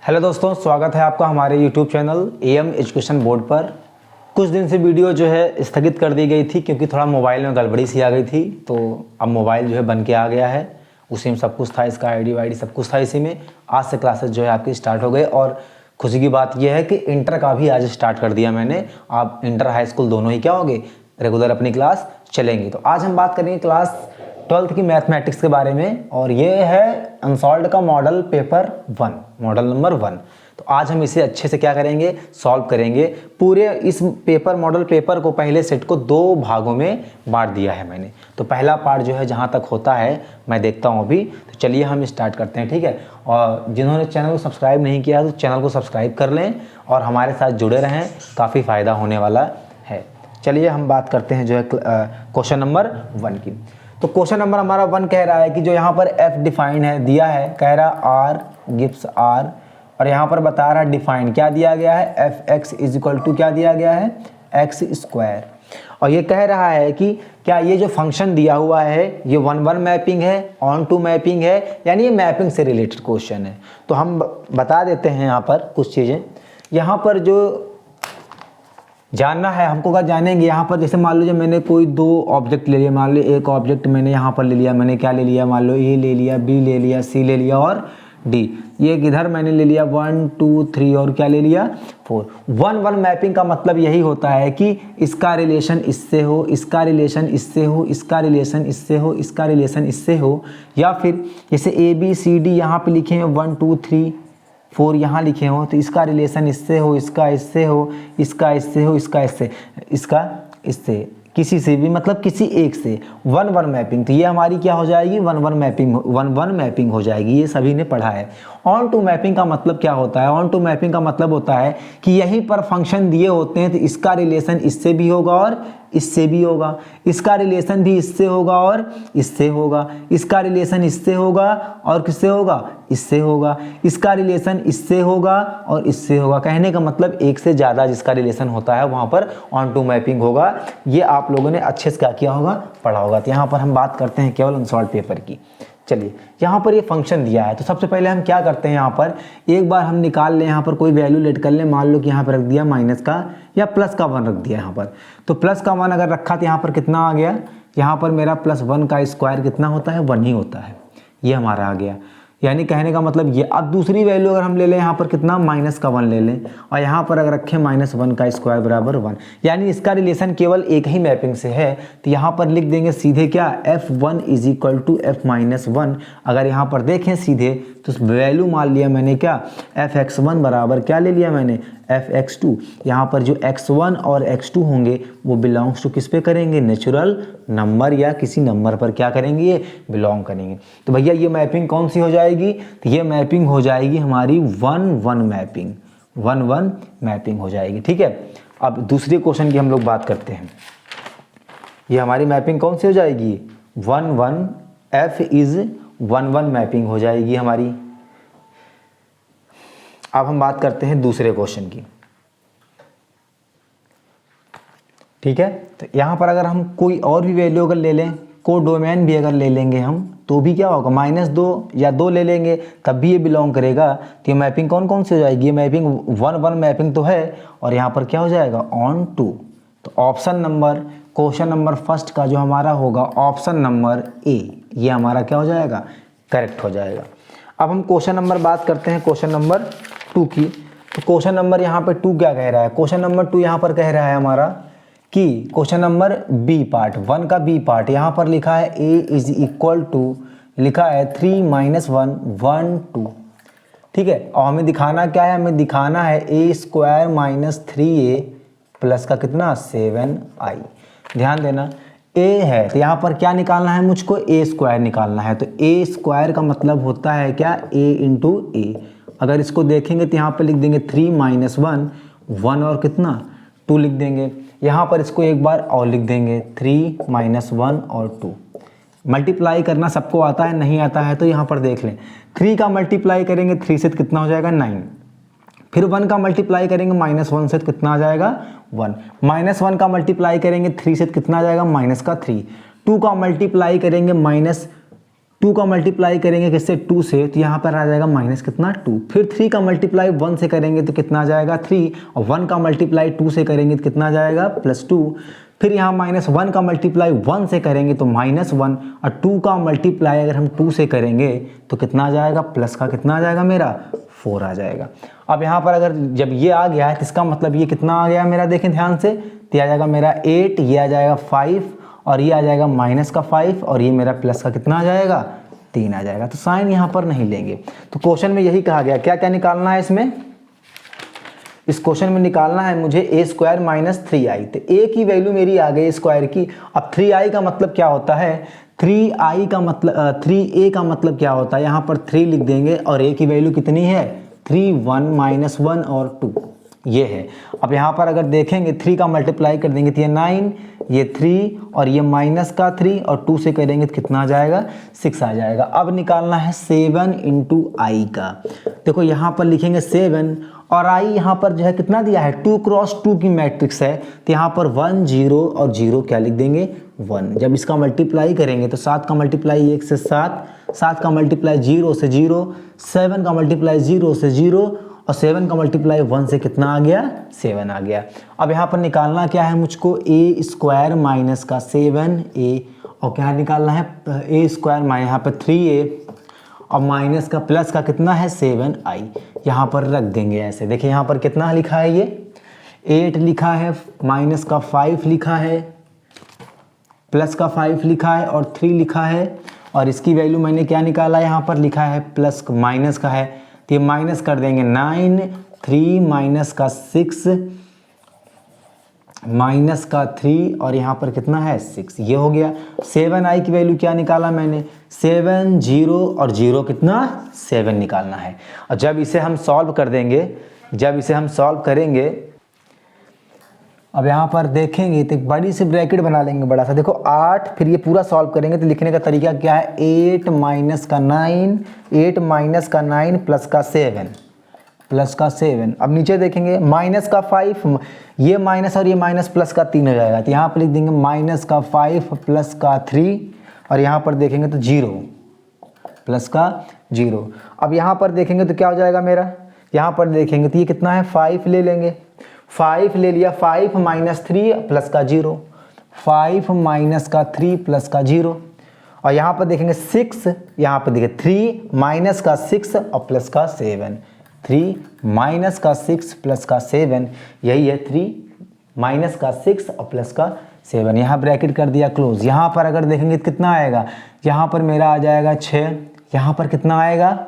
Hello दोस्तों, स्वागत है आपका हमारे YouTube channel M education board पर। कुछ दिन से वीडियो जो है स्थगित कर दी गई थी क्योंकि थोड़ा मोबाइल में गड़बड़ी सी आ गई थी। तो अब मोबाइल जो है बन के आ गया है, उसी में सब कुछ था, इसका आईडी वाईडी सब कुछ था इसी में। आज से क्लासेस जो है आपकी स्टार्ट हो गए और खुशी की बात यह है कि इंटर का भी आज स्टार्ट कर दिया मैंने। आप इंटर हाई स्कूल दोनों ही क्या होंगे, रेगुलर अपनी क्लास चलेंगी। तो आज हम बात करेंगे क्लास 12th की मैथमेटिक्स के बारे में और ये है अनसॉल्व्ड का मॉडल पेपर 1, मॉडल नंबर 1। तो आज हम इसे अच्छे से क्या करेंगे, सॉल्व करेंगे। पूरे इस मॉडल पेपर को पहले सेट को 2 भागों में बांट दिया है मैंने। तो पहला पार्ट जो है जहाँ तक होता है मैं देखता हूँ अभी। तो चलिए हम स्टार्ट करते हैं, ठीक है। और जिन्होंने चैनल को सब्सक्राइब नहीं किया तो चैनल को सब्सक्राइब कर लें और हमारे साथ जुड़े रहें, काफ़ी फ़ायदा होने वाला है। चलिए हम बात करते हैं जो है क्वेश्चन नंबर 1 की। तो क्वेश्चन नंबर हमारा 1 कह रहा है कि जो यहाँ पर f डिफाइन है, दिया है, कह रहा r गिव्स r और यहाँ पर बता रहा है डिफाइन क्या दिया गया है, f(x) इक्वल टू क्या दिया गया है, x स्क्वायर। और ये कह रहा है कि क्या ये जो फंक्शन दिया हुआ है ये 1-1 मैपिंग है, ऑन टू मैपिंग है, यानी ये मैपिंग से रिलेटेड क्वेश्चन है। तो हम बता देते हैं यहाँ पर कुछ चीज़ें। यहाँ पर जो जानना है हमको, क्या जानेंगे यहाँ पर, जैसे मान लीजिए मैंने कोई 2 ऑब्जेक्ट ले लिया। मान लो एक ऑब्जेक्ट मैंने यहाँ पर ले लिया, मैंने क्या ले लिया, मान लो ए ले लिया, बी ले लिया, सी ले लिया और डी। ये इधर मैंने ले लिया 1 2 3 और क्या ले लिया 4। 1-1 मैपिंग का मतलब यही होता है कि इसका रिलेशन इससे हो, इसका रिलेशन इससे हो, इसका रिलेशन इससे हो, इसका रिलेशन इससे हो, या फिर जैसे ए बी सी डी यहाँ पे लिखे हैं 1 2 3 4 यहाँ लिखे हो, तो इसका रिलेशन इससे हो, इसका इससे हो, इसका इससे हो, इसका इससे, इसका इससे, किसी से भी, मतलब किसी एक से। 1-1 मैपिंग, तो ये हमारी क्या हो जाएगी, 1-1 मैपिंग, 1-1 मैपिंग हो जाएगी। ये सभी ने पढ़ा है। ऑन टू मैपिंग का मतलब क्या होता है, ऑन टू मैपिंग का मतलब होता है कि यहीं पर फंक्शन दिए होते हैं तो इसका रिलेशन इससे भी होगा और इससे भी होगा, इसका रिलेशन भी इससे होगा और इससे होगा, इसका रिलेशन इससे होगा और किससे होगा, इससे होगा, इसका रिलेशन इससे होगा और इससे होगा। कहने का मतलब एक से ज़्यादा जिसका रिलेशन होता है वहाँ पर ऑन टू मैपिंग होगा। ये आप लोगों ने अच्छे से क्या किया होगा, पढ़ा होगा। तो यहाँ पर हम बात करते हैं केवल अनसॉल्व्ड पेपर की। चलिए यहाँ पर ये फंक्शन दिया है, तो सबसे पहले हम क्या करते हैं, यहाँ पर एक बार हम निकाल लें, यहाँ पर कोई वैल्यू लेट कर लें। मान लो कि यहाँ पर रख दिया माइनस का या प्लस का 1 रख दिया यहाँ पर। तो प्लस का 1 अगर रखा तो यहाँ पर कितना आ गया, यहाँ पर मेरा +1 का स्क्वायर कितना होता है, 1 ही होता है। ये हमारा आ गया, यानी कहने का मतलब ये। अब दूसरी वैल्यू अगर हम ले लें यहाँ पर कितना, माइनस का 1 ले लें और यहाँ पर अगर रखें -1 का स्क्वायर बराबर 1, यानी इसका रिलेशन केवल एक ही मैपिंग से है। तो यहाँ पर लिख देंगे सीधे क्या, f1 = f-1। अगर यहाँ पर देखें सीधे तो वैल्यू मान लिया मैंने क्या, f(x1) बराबर क्या ले लिया मैंने, f(x2). यहाँ पर जो x1 और x2 होंगे वो बिलोंग्स टू किस पे करेंगे, नेचुरल नंबर या किसी नंबर पर क्या करेंगे, ये बिलोंग करेंगे। तो भैया ये मैपिंग कौन सी हो जाएगी, तो ये मैपिंग हो जाएगी हमारी 1-1 मैपिंग, 1-1 मैपिंग हो जाएगी, ठीक है। अब दूसरे क्वेश्चन की हम लोग बात करते हैं। ये हमारी मैपिंग कौन सी हो जाएगी, 1-1, f इज 1-1 मैपिंग हो जाएगी हमारी। अब हम बात करते हैं दूसरे क्वेश्चन की, ठीक है। तो यहाँ पर अगर हम कोई और भी वैल्यू अगर ले लें, कोडोमेन भी अगर ले लेंगे हम, तो भी क्या होगा, -2 या 2 ले लेंगे तब भी ये बिलोंग करेगा। तो ये मैपिंग कौन सी हो जाएगी, ये मैपिंग 1-1 मैपिंग तो है और यहाँ पर क्या हो जाएगा, ऑन टू। तो option number, question number first का जो हमारा होगा ऑप्शन नंबर ए, ये हमारा क्या हो जाएगा, करेक्ट हो जाएगा। अब हम क्वेश्चन नंबर बात करते हैं क्वेश्चन नंबर 2 की। तो क्वेश्चन नंबर यहाँ पर 2 क्या कह रहा है, क्वेश्चन नंबर 2 यहाँ पर कह रहा है हमारा कि क्वेश्चन नंबर बी पार्ट, 1 का बी पार्ट, यहाँ पर लिखा है a = लिखा है 3 - 1 1 2, ठीक है। और हमें दिखाना क्या है, हमें दिखाना है a² - 3a प्लस का कितना 7i। ध्यान देना, a है तो यहाँ पर क्या निकालना है, मुझको a² निकालना है। तो a² का मतलब होता है क्या, a × a। अगर इसको देखेंगे तो यहाँ पर लिख देंगे 3 - 1 1 और कितना 2 लिख देंगे। यहाँ पर इसको एक बार और लिख देंगे 3 - 1 और 2। मल्टीप्लाई करना सबको आता है, नहीं आता है तो यहाँ पर देख लें। 3 का मल्टीप्लाई करेंगे 3 से तो कितना हो जाएगा 9, फिर 1 का मल्टीप्लाई करेंगे -1 से तो कितना आ जाएगा 1, -1 का मल्टीप्लाई करेंगे 3 से तो कितना आ जाएगा -3, 2 का मल्टीप्लाई करेंगे 2 का मल्टीप्लाई करेंगे किससे, 2 से, तो यहाँ पर आ जाएगा माइनस कितना 2। फिर 3 का मल्टीप्लाई 1 से करेंगे तो कितना आ जाएगा 3, और 1 का मल्टीप्लाई 2 से करेंगे तो कितना आ जाएगा +2। फिर यहाँ -1 का मल्टीप्लाई 1 से करेंगे तो -1, और 2 का मल्टीप्लाई अगर हम 2 से करेंगे तो कितना आ जाएगा, प्लस का कितना आ जाएगा मेरा 4 आ जाएगा। अब यहाँ पर अगर जब ये आ गया है तो इसका मतलब ये कितना आ गया मेरा, देखें ध्यान से, तो ये आ जाएगा मेरा 8, ये आ जाएगा 5, और ये आ जाएगा -5, और ये मेरा प्लस का कितना आ जाएगा 3 आ जाएगा। तो साइन यहाँ पर नहीं लेंगे। तो क्वेश्चन में यही कहा गया, क्या क्या निकालना है इसमें, इस क्वेश्चन में निकालना है मुझे a² - 3i। तो a की वैल्यू मेरी आ गई स्क्वायर की। अब 3i का मतलब क्या होता है, 3a का मतलब क्या होता है, यहाँ पर 3 लिख देंगे, और a की वैल्यू कितनी है 3, 1 - 1 और 2 ये है। अब यहाँ पर अगर देखेंगे 3 का मल्टीप्लाई कर देंगे तो ये 9, ये 3, और ये -3, और 2 से करेंगे तो कितना आ जाएगा 6 आ जाएगा। अब निकालना है 7 × i का। देखो यहाँ पर लिखेंगे 7, और i यहाँ पर जो है कितना दिया है 2 × 2 की मैट्रिक्स है, तो यहाँ पर 1 0 और 0 क्या लिख देंगे 1। जब इसका मल्टीप्लाई करेंगे तो 7 का मल्टीप्लाई 1 से 7, 7 का मल्टीप्लाई 0 से 0, 7 का मल्टीप्लाई 0 से 0, और 7 का मल्टीप्लाई 1 से कितना आ गया 7 आ गया। अब यहाँ पर निकालना क्या है मुझको, a² - 7a, और क्या निकालना है a² यहाँ पर 3a, और माइनस का प्लस का कितना है 7i, यहाँ पर रख देंगे ऐसे। देखिए यहाँ पर कितना लिखा है, ये 8 लिखा है, माइनस का 5 लिखा है, प्लस का 5 लिखा है, और 3 लिखा है, और इसकी वैल्यू मैंने क्या निकाला, यहाँ पर लिखा है प्लस माइनस का है, तो ये माइनस कर देंगे 9, 3 माइनस का 6, माइनस का 3, और यहाँ पर कितना है 6, ये हो गया। 7i की वैल्यू क्या निकाला मैंने 7, 0 और 0 कितना 7 निकालना है। और जब इसे हम सॉल्व कर देंगे, जब इसे हम सॉल्व करेंगे, अब यहाँ पर देखेंगे तो एक बड़ी सी ब्रैकेट बना लेंगे बड़ा सा, देखो 8, फिर ये पूरा सॉल्व करेंगे तो लिखने का तरीका क्या है 8 - का 9, 8 - का 9 प्लस का 7, प्लस का 7। अब नीचे देखेंगे माइनस का 5, ये माइनस और ये माइनस प्लस का 3 हो जाएगा, तो यहाँ पर लिख देंगे माइनस का 5 प्लस का 3, और यहाँ पर देखेंगे तो 0 प्लस का 0। अब यहाँ पर देखेंगे तो क्या हो जाएगा मेरा, यहाँ पर देखेंगे तो ये कितना है 5 ले लेंगे, 5 ले लिया, 5 - 3 प्लस का 0, 5 - का 3 प्लस का 0, और यहाँ पर देखेंगे 6, यहाँ पर देखिए 3 माइनस का 6 और प्लस का 7, 3 माइनस का 6 प्लस का 7, यही है 3 माइनस का 6 और प्लस का 7। यहाँ ब्रैकेट कर दिया क्लोज। यहाँ पर अगर देखेंगे तो कितना आएगा, यहाँ पर मेरा आ जाएगा 6, यहाँ पर कितना आएगा,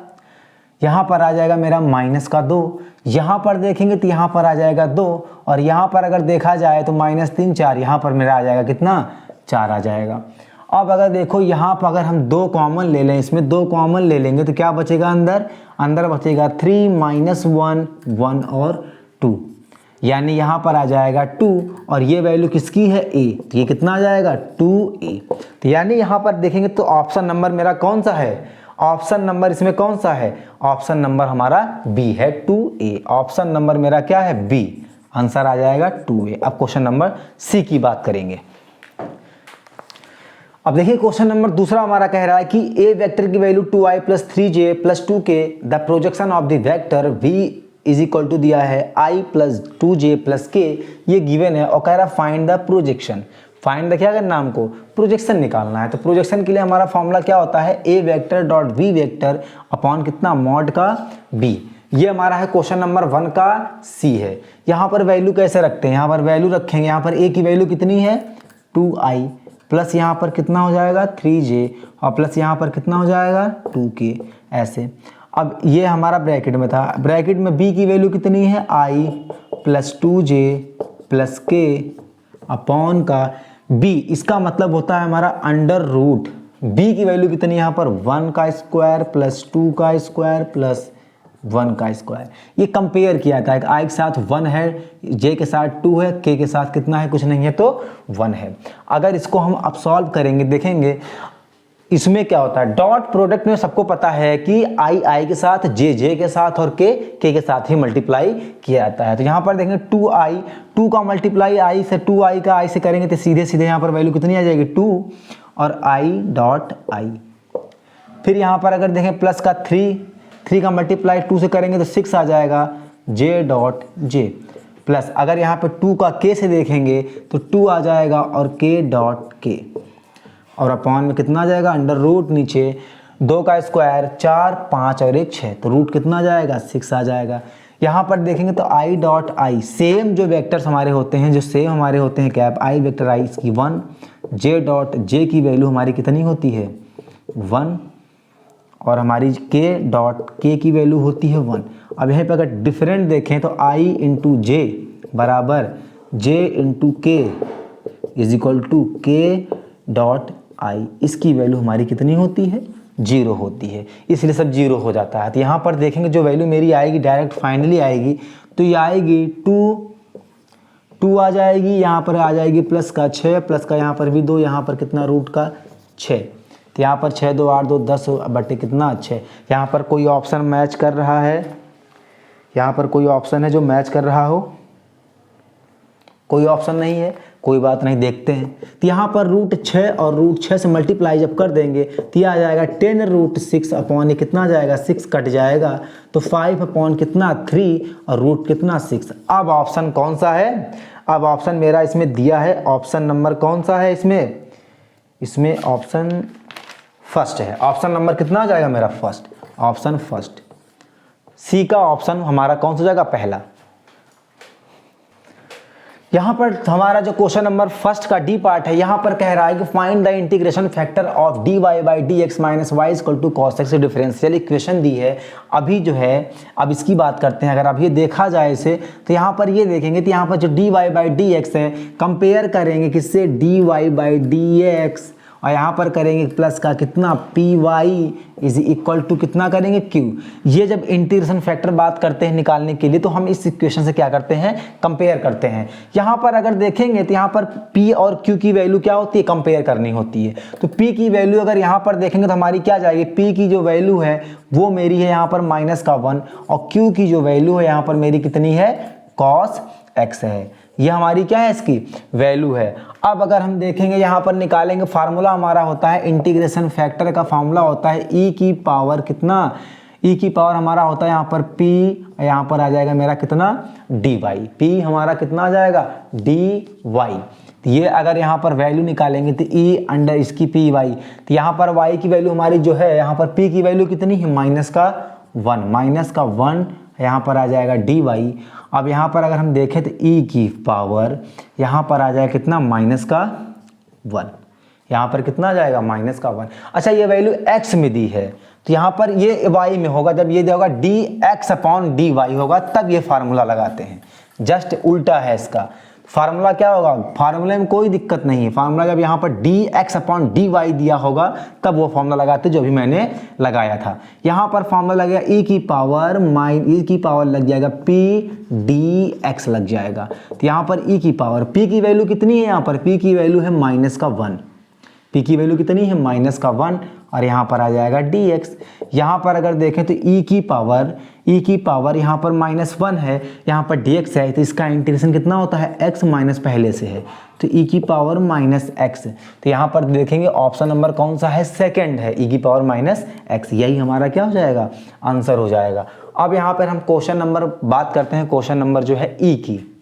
यहाँ पर आ जाएगा मेरा माइनस का 2, यहाँ पर देखेंगे तो यहाँ पर आ जाएगा 2, और यहाँ पर अगर देखा जाए तो -3 4, यहाँ पर मेरा आ जाएगा कितना 4 आ जाएगा। अब अगर देखो यहाँ पर अगर हम 2 कॉमन ले लें, इसमें 2 कॉमन ले लेंगे तो क्या बचेगा अंदर बचेगा 3 - 1 1 और 2, यानी यहाँ पर आ जाएगा 2, और ये वैल्यू किसकी है a, तो ये कितना आ जाएगा 2a। तो यानी यहाँ पर देखेंगे तो ऑप्शन नंबर मेरा कौन सा है, ऑप्शन नंबर इसमें कौन सा है, ऑप्शन नंबर हमारा बी है 2a। ऑप्शन नंबर मेरा क्या है बी, आंसर आ जाएगा 2a। अब क्वेश्चन नंबर सी की बात करेंगे। अब देखिए क्वेश्चन नंबर दूसरा हमारा कह रहा है कि a वेक्टर की value 2i + 3j + 2k, the projection of the vector v = दिया है i + 2j + k, ये गिवन है, और कह रहा है find the projection. Find the क्या करना है हमको, प्रोजेक्शन निकालना है। तो प्रोजेक्शन के लिए हमारा फॉर्मूला क्या होता है a vector dot v vector upon कितना मॉड का b। ये हमारा है क्वेश्चन नंबर 1 का सी है। यहाँ पर वैल्यू कैसे रखते हैं, यहाँ पर वैल्यू रखेंगे, यहाँ पर a की वैल्यू कितनी है 2i, प्लस यहाँ पर कितना हो जाएगा 3j, और प्लस यहाँ पर कितना हो जाएगा 2k, ऐसे। अब ये हमारा ब्रैकेट में था, ब्रैकेट में b की वैल्यू कितनी है i + 2j + k अपॉन का b, इसका मतलब होता है हमारा √ b की वैल्यू कितनी यहाँ पर 1 का स्क्वायर प्लस 2 का स्क्वायर प्लस 1 का स्क्वायर। ये कंपेयर किया था, i के साथ 1 है, j के साथ 2 है, k के साथ कितना है कुछ नहीं है तो 1 है। अगर इसको हम अब सॉल्व करेंगे देखेंगे इसमें क्या होता है, डॉट प्रोडक्ट में सबको पता है कि i के साथ j के साथ और k के साथ ही मल्टीप्लाई किया जाता है। तो यहाँ पर देखेंगे 2i, 2 का मल्टीप्लाई i से 2i का i से करेंगे तो सीधे सीधे यहाँ पर वैल्यू कितनी आ जाएगी 2, और i डॉट i, फिर यहाँ पर अगर देखें प्लस का 3 का मल्टीप्लाई 2 से करेंगे तो 6 आ जाएगा जे डॉट जे, प्लस अगर यहाँ पर 2 का के से देखेंगे तो 2 आ जाएगा और के डॉट के, और अपॉन में कितना आ जाएगा अंडर रूट नीचे 2 का स्क्वायर 4 5 और 1 6, तो रूट कितना आ जाएगा 6 आ जाएगा। यहाँ पर देखेंगे तो आई डॉट आई, सेम जो वेक्टर्स हमारे होते हैं, जो सेम हमारे होते हैं कैप आई वेक्टर आई इसकी 1, जे डॉट जे की वैल्यू हमारी कितनी होती है 1, और हमारी के डॉट के की वैल्यू होती है 1। अब यहाँ पे अगर डिफरेंट देखें तो आई इंटू जे बराबर जे इंटू के इज इक्वल टू के डॉट आई, इसकी वैल्यू हमारी कितनी होती है 0 होती है, इसलिए सब 0 हो जाता है। तो यहाँ पर देखेंगे जो वैल्यू मेरी आएगी डायरेक्ट फाइनली आएगी तो ये आएगी 2 आ जाएगी, यहाँ पर आ जाएगी प्लस का 6, प्लस का यहाँ पर भी 2, यहाँ पर कितना रूट का 6, तो यहाँ पर 6 2 8 2 10 बटे कितना 6। यहाँ पर कोई ऑप्शन मैच कर रहा है, यहाँ पर कोई ऑप्शन है जो मैच कर रहा हो, कोई ऑप्शन नहीं है, कोई बात नहीं, देखते हैं। तो यहाँ पर रूट 6 और रूट 6 से मल्टीप्लाई जब कर देंगे तो यह आ जाएगा 10 रूट 6 अपॉन, ये कितना आ जाएगा 6 कट जाएगा तो 5 अपॉन कितना 3 और रूट कितना 6। अब ऑप्शन कौन सा है, अब ऑप्शन मेरा इसमें दिया है, ऑप्शन नंबर कौन सा है इसमें ऑप्शन फर्स्ट है। ऑप्शन नंबर कितना आ जाएगा मेरा फर्स्ट, ऑप्शन फर्स्ट, सी का ऑप्शन हमारा कौन सा जाएगा पहला। यहाँ पर हमारा जो क्वेश्चन नंबर फर्स्ट का डी पार्ट है, यहाँ पर कह रहा है कि find the integration factor of D Y by D X minus Y equal to cos X, differential equation दी है। अभी जो है अब इसकी बात करते हैं। अगर अब ये देखा जाए इसे तो यहाँ पर ये देखेंगे तो यहाँ पर जो d Y by D x है कंपेयर करेंगे किससे d Y by D x, और यहाँ पर करेंगे प्लस का कितना p y is equal to कितना करेंगे क्यू। ये जब इंटीग्रेशन फैक्टर बात करते हैं निकालने के लिए तो हम इस इक्वेशन से क्या करते हैं कंपेयर करते हैं। यहाँ पर अगर देखेंगे तो यहाँ पर पी और क्यू की वैल्यू क्या होती है कंपेयर करनी होती है। तो पी की वैल्यू अगर यहाँ पर देखेंगे तो हमारी क्या जाएगी, पी की जो वैल्यू है वो मेरी है यहाँ पर -1 और क्यू की जो वैल्यू है यहाँ पर मेरी कितनी है cos x है। ये हमारी क्या है इसकी वैल्यू है। अब अगर हम देखेंगे यहाँ पर निकालेंगे, फार्मूला हमारा होता है इंटीग्रेशन फैक्टर का फार्मूला होता है ई की पावर कितना, ई की पावर हमारा होता है यहाँ पर p, यहाँ पर आ जाएगा मेरा कितना dy, p हमारा कितना आ जाएगा dy। तो ये अगर यहाँ पर वैल्यू निकालेंगे तो e अंडर इसकी पी वाई, तो यहाँ पर y की वैल्यू हमारी जो है यहाँ पर p की वैल्यू कितनी है -1 यहाँ पर आ जाएगा dy। अब यहाँ पर अगर हम देखें तो e की पावर यहाँ पर आ जाएगा कितना -1, यहाँ पर कितना आ जाएगा -1। अच्छा ये वैल्यू x में दी है तो यहाँ पर ये y में होगा, जब ये होगा dx अपॉन dy होगा तब ये फार्मूला लगाते हैं। जस्ट उल्टा है इसका फार्मूला, क्या होगा फार्मूले में कोई दिक्कत नहीं है। फार्मूला जब यहाँ पर dx अपॉन dy दिया होगा तब वो फार्मूला लगाते जो भी मैंने लगाया था। यहाँ पर फार्मूला लग गया e की पावर लग जाएगा p dx लग जाएगा। तो यहाँ पर e की पावर p की वैल्यू कितनी है, यहाँ पर p की वैल्यू है -1, p की वैल्यू कितनी है -1 और यहाँ पर आ जाएगा dx। यहाँ पर अगर देखें तो e की पावर यहाँ पर -1 है, यहाँ पर dx है, तो इसका इंटीग्रेशन कितना होता है x माइनस पहले से है तो e की पावर -x। तो यहाँ पर देखेंगे ऑप्शन नंबर कौन सा है, सेकंड है, e की पावर -x, यही हमारा क्या हो जाएगा आंसर हो जाएगा। अब यहाँ पर हम क्वेश्चन नंबर बात करते हैं, क्वेश्चन नंबर जो है e की।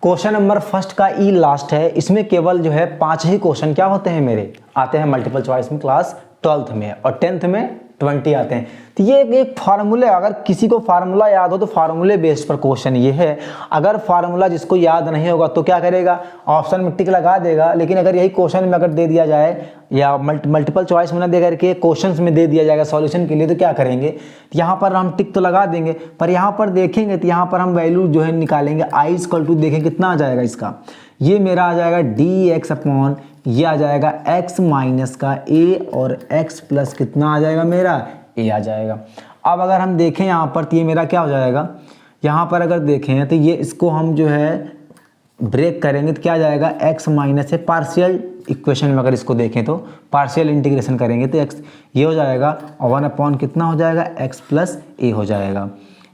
क्वेश्चन नंबर फर्स्ट का ई लास्ट है, इसमें केवल जो है 5 ही क्वेश्चन क्या होते हैं मेरे आते हैं मल्टीपल चॉइस में क्लास 12th में, और 10th में 20 आते हैं। तो ये एक फार्मूले, अगर किसी को फार्मूला याद हो तो फार्मूले बेस्ड पर क्वेश्चन ये है। अगर फार्मूला जिसको याद नहीं होगा तो क्या करेगा ऑप्शन में टिक लगा देगा, लेकिन अगर यही क्वेश्चन में अगर दे दिया जाए या मल्टीपल चॉइस में ना दे करके क्वेश्चन में दे दिया जाएगा सॉल्यूशन के लिए तो क्या करेंगे, यहाँ पर हम टिक तो लगा देंगे, पर यहाँ पर देखेंगे तो यहाँ पर हम वैल्यू जो है निकालेंगे आई इक्वल टू, देखें कितना आ जाएगा इसका, ये मेरा आ जाएगा dx अपॉन ये आ जाएगा x माइनस का a और x प्लस कितना आ जाएगा मेरा a आ जाएगा। अब अगर हम देखें यहाँ पर तो ये मेरा क्या हो जाएगा, यहाँ पर अगर देखें तो ये इसको हम जो है ब्रेक करेंगे तो क्या आ जाएगा x माइनस है, पार्शियल इक्वेशन में अगर इसको देखें तो पार्शियल इंटीग्रेशन करेंगे तो x ये हो जाएगा और 1 अपॉन कितना हो जाएगा x प्लस a हो जाएगा।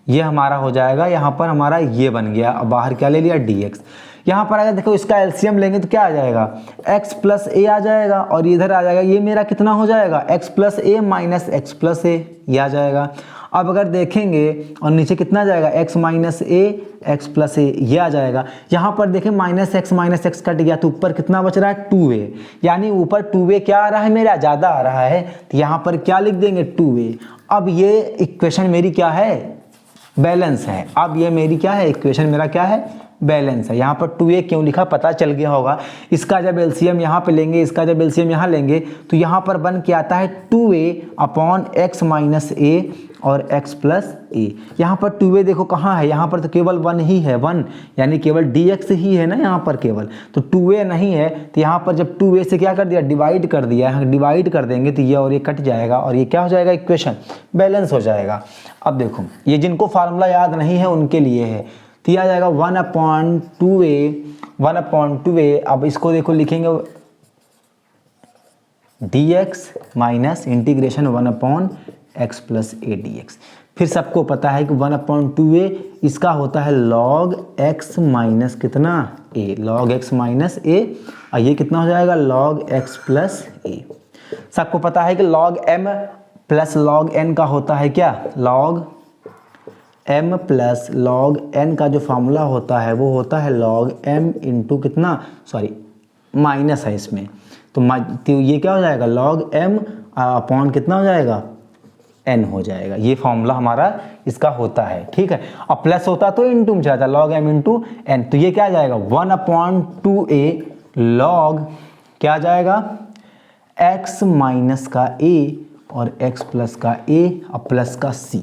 ये हमारा हो जाएगा, यहाँ पर हमारा ये बन गया और बाहर क्या ले लिया dx। यहाँ पर अगर देखो इसका एलसीएम लेंगे तो क्या आ जाएगा, x प्लस ए आ जाएगा, और इधर आ जाएगा ये मेरा कितना हो जाएगा, x प्लस ए माइनस एक्स प्लस ए, ये आ जाएगा। अब अगर देखेंगे और नीचे कितना आ जाएगा, x माइनस ए एक्स प्लस ए, ये आ जाएगा। यहाँ पर देखें माइनस एक्स कट गया तो ऊपर कितना बच रहा है, 2a, यानी ऊपर 2a क्या आ रहा है मेरा, ज़्यादा आ रहा है, तो यहाँ पर क्या लिख देंगे 2a। अब ये इक्वेशन मेरी क्या है, बैलेंस है। अब ये मेरी क्या है, इक्वेशन मेरा क्या है, बैलेंस है। यहाँ पर 2a क्यों लिखा पता चल गया होगा। इसका जब एलसीएम यहाँ पे लेंगे, इसका जब एलसीएम यहाँ लेंगे तो यहाँ पर बन के आता है 2a अपॉन x माइनस ए और x प्लस ए। यहाँ पर 2a देखो कहाँ है, यहाँ पर तो केवल 1 ही है, 1 यानी केवल dx ही है ना यहाँ पर केवल, तो 2a नहीं है। तो यहाँ पर जब 2a से क्या कर दिया, डिवाइड कर दिया, यहाँ डिवाइड कर देंगे तो ये और ये कट जाएगा और ये क्या हो जाएगा, इक्वेशन बैलेंस हो जाएगा। अब देखो ये जिनको फार्मूला याद नहीं है उनके लिए है, तो ये आ जाएगा 1/2a। अब इसको देखो लिखेंगे dx minus integration 1/x plus a dx। फिर सबको पता है कि 1/2a इसका होता है log x माइनस कितना a, log x minus a, और ये कितना हो जाएगा log x प्लस a। सबको पता है कि log m plus log n का होता है क्या, log m plus log n का जो फार्मूला होता है वो होता है log m इंटू कितना, सॉरी माइनस है इसमें, तो ये क्या हो जाएगा log m अपॉन कितना हो जाएगा, n हो जाएगा। ये फॉर्मूला हमारा इसका होता है, ठीक है। अब प्लस होता तो इंटू में चला जाता, log m इंटू n, तो ये क्या आ जाएगा 1/2a log क्या आ जाएगा, x माइनस का a और x प्लस का a और प्लस का c।